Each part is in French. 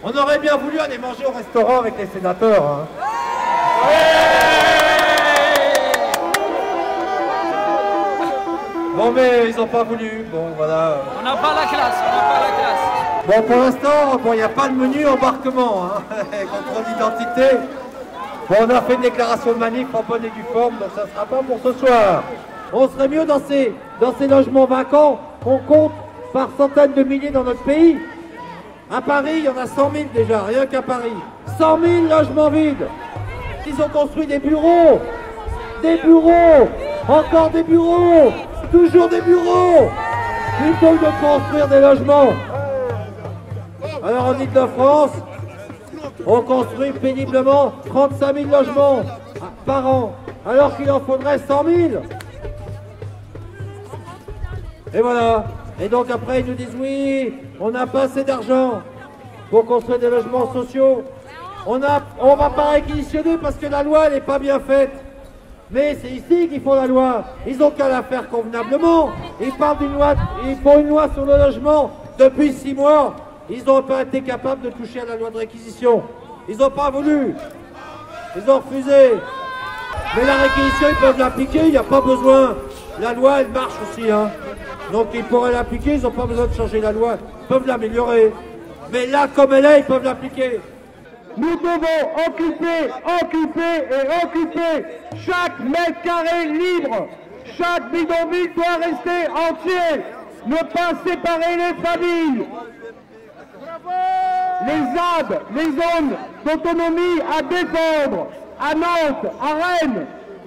On aurait bien voulu aller manger au restaurant avec les sénateurs. Hein. Bon, mais ils n'ont pas voulu. Bon, voilà. On n'a pas la classe, on n'a pas la classe. Bon, pour l'instant, il n'y a pas de menu embarquement, hein, contrôle d'identité. Bon, on a fait une déclaration de manif en bonne et due forme, donc ça ne sera pas pour ce soir. On serait mieux dans ces logements vacants qu'on compte par centaines de milliers dans notre pays. À Paris, il y en a 100 000 déjà, rien qu'à Paris. 100 000 logements vides. Ils ont construit des bureaux, encore des bureaux, toujours des bureaux, plutôt que de construire des logements. Alors en Ile-de-France, on construit péniblement 35 000 logements par an, alors qu'il en faudrait 100 000. Et voilà. Et donc après ils nous disent oui, on n'a pas assez d'argent pour construire des logements sociaux. On va pas réquisitionner parce que la loi elle n'est pas bien faite. Mais c'est ici qu'ils font la loi. Ils n'ont qu'à la faire convenablement. Ils parlent d'une loi, ils font une loi sur le logement depuis 6 mois. Ils n'ont pas été capables de toucher à la loi de réquisition. Ils n'ont pas voulu. Ils ont refusé. Mais la réquisition, ils peuvent l'appliquer, il n'y a pas besoin. La loi, elle marche aussi. Hein. Donc ils pourraient l'appliquer, ils n'ont pas besoin de changer la loi. Ils peuvent l'améliorer. Mais là, comme elle est, ils peuvent l'appliquer. Nous devons occuper chaque mètre carré libre. Chaque bidonville doit rester entier. Ne pas séparer les familles. Les ZAD, les zones d'autonomie à défendre, à Nantes, à Rennes,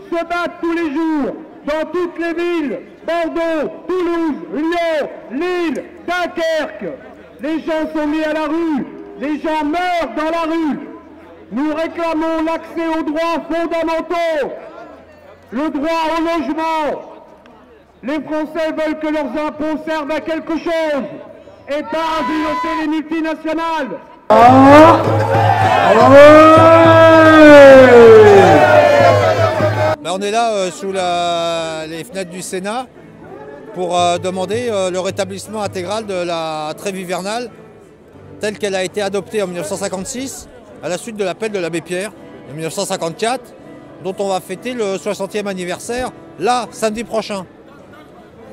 se battent tous les jours dans toutes les villes, Bordeaux, Toulouse, Lyon, Lille, Dunkerque. Les gens sont mis à la rue, les gens meurent dans la rue. Nous réclamons l'accès aux droits fondamentaux, le droit au logement. Les Français veulent que leurs impôts servent à quelque chose et pas à piloter les multinationales. On est là sous les fenêtres du Sénat pour demander le rétablissement intégral de la trêve hivernale telle qu'elle a été adoptée en 1956 à la suite de l'appel de l'abbé Pierre en 1954 dont on va fêter le 60e anniversaire là, samedi prochain,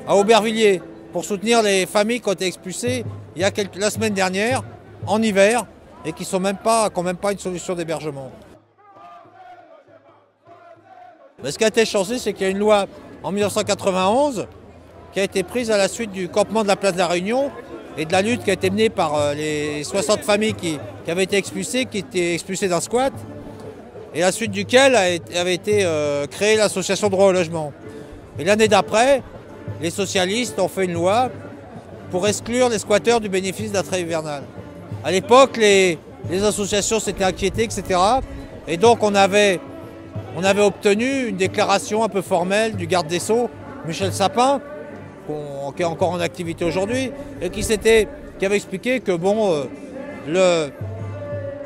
à Aubervilliers, pour soutenir les familles qui ont été expulsées la semaine dernière, en hiver, et qui n'ont même pas une solution d'hébergement. Ce qui a été changé, c'est qu'il y a une loi en 1991 qui a été prise à la suite du campement de la place de la Réunion et de la lutte qui a été menée par les 60 familles qui avaient été expulsées d'un squat, et à la suite duquel avait été créée l'association Droit au logement. Et l'année d'après, les socialistes ont fait une loi pour exclure les squatteurs du bénéfice de la trêve hivernale. À l'époque, les associations s'étaient inquiétées, etc. Et donc on avait obtenu une déclaration un peu formelle du garde des Sceaux, Michel Sapin, qui est encore en activité aujourd'hui, et qui avait expliqué que bon,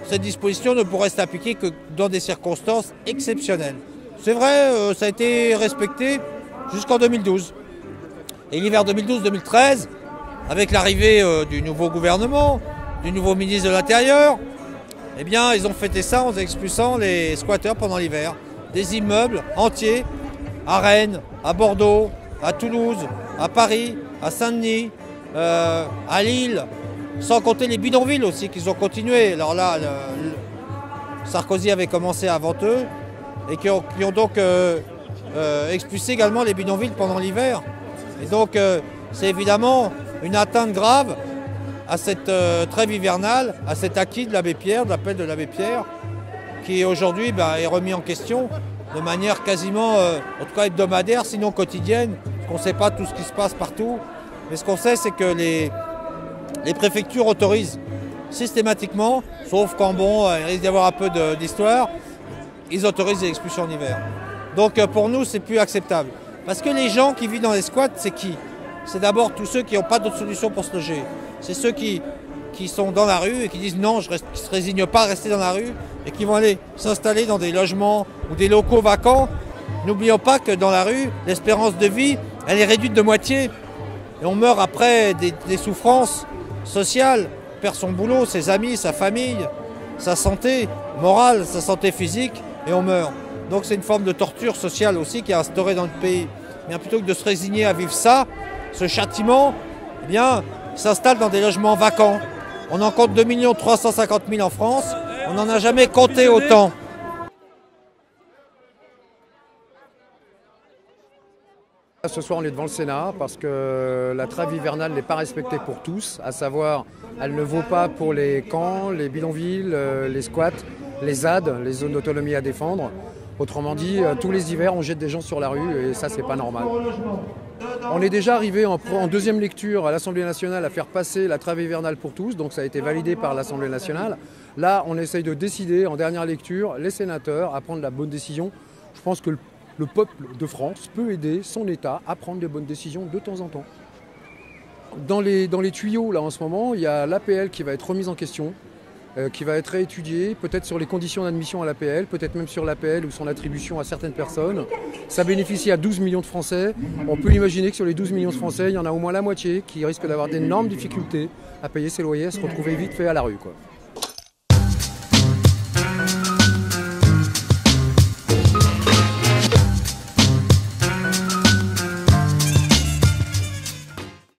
cette disposition ne pourrait s'appliquer que dans des circonstances exceptionnelles. C'est vrai, ça a été respecté jusqu'en 2012. Et l'hiver 2012-2013, avec l'arrivée du nouveau gouvernement, du nouveau ministre de l'Intérieur, eh bien, ils ont fêté ça en expulsant les squatteurs pendant l'hiver. des immeubles entiers à Rennes, à Bordeaux, à Toulouse, à Paris, à Saint-Denis, à Lille, sans compter les bidonvilles aussi qu'ils ont continué. Alors là, Sarkozy avait commencé avant eux et qui ont donc expulsé également les bidonvilles pendant l'hiver. Et donc c'est évidemment une atteinte grave à cette trêve hivernale, à cet acquis de l'abbé Pierre, de l'appel de l'abbé Pierre, qui aujourd'hui est remis en question de manière quasiment, en tout cas hebdomadaire, sinon quotidienne, parce qu'on ne sait pas tout ce qui se passe partout. Mais ce qu'on sait, c'est que les préfectures autorisent systématiquement, sauf quand il risque d'y avoir un peu d'histoire, ils autorisent les expulsions en hiver. Donc pour nous, c'est plus acceptable. Parce que les gens qui vivent dans les squats, c'est qui? C'est d'abord tous ceux qui n'ont pas d'autre solution pour se loger. C'est ceux qui sont dans la rue et qui disent non, qui ne se résignent pas à rester dans la rue et qui vont aller s'installer dans des logements ou des locaux vacants. N'oublions pas que dans la rue, l'espérance de vie, elle est réduite de moitié. Et on meurt après des souffrances sociales, on perd son boulot, ses amis, sa famille, sa santé morale, sa santé physique, et on meurt. Donc c'est une forme de torture sociale aussi qui est instaurée dans le pays. Bien, plutôt que de se résigner à vivre ça, ce châtiment, eh bien, s'installe dans des logements vacants. On en compte 2 350 000 en France, on n'en a jamais compté autant. Ce soir, on est devant le Sénat parce que la trêve hivernale n'est pas respectée pour tous, à savoir, elle ne vaut pas pour les camps, les bidonvilles, les squats, les ZAD, les zones d'autonomie à défendre. Autrement dit, tous les hivers, on jette des gens sur la rue et ça, c'est pas normal. On est déjà arrivé en deuxième lecture à l'Assemblée nationale à faire passer la trêve hivernale pour tous, donc ça a été validé par l'Assemblée nationale. Là, on essaye de décider en dernière lecture, les sénateurs, à prendre la bonne décision. Je pense que le peuple de France peut aider son État à prendre des bonnes décisions de temps en temps. Dans les tuyaux, là, en ce moment, il y a l'APL qui va être remise en question, qui va être réétudiée, peut-être sur les conditions d'admission à l'APL, peut-être même sur l'APL ou son attribution à certaines personnes. Ça bénéficie à 12 millions de Français. On peut imaginer que sur les 12 millions de Français, il y en a au moins la moitié qui risquent d'avoir d'énormes difficultés à payer ses loyers, à se retrouver vite fait à la rue, quoi.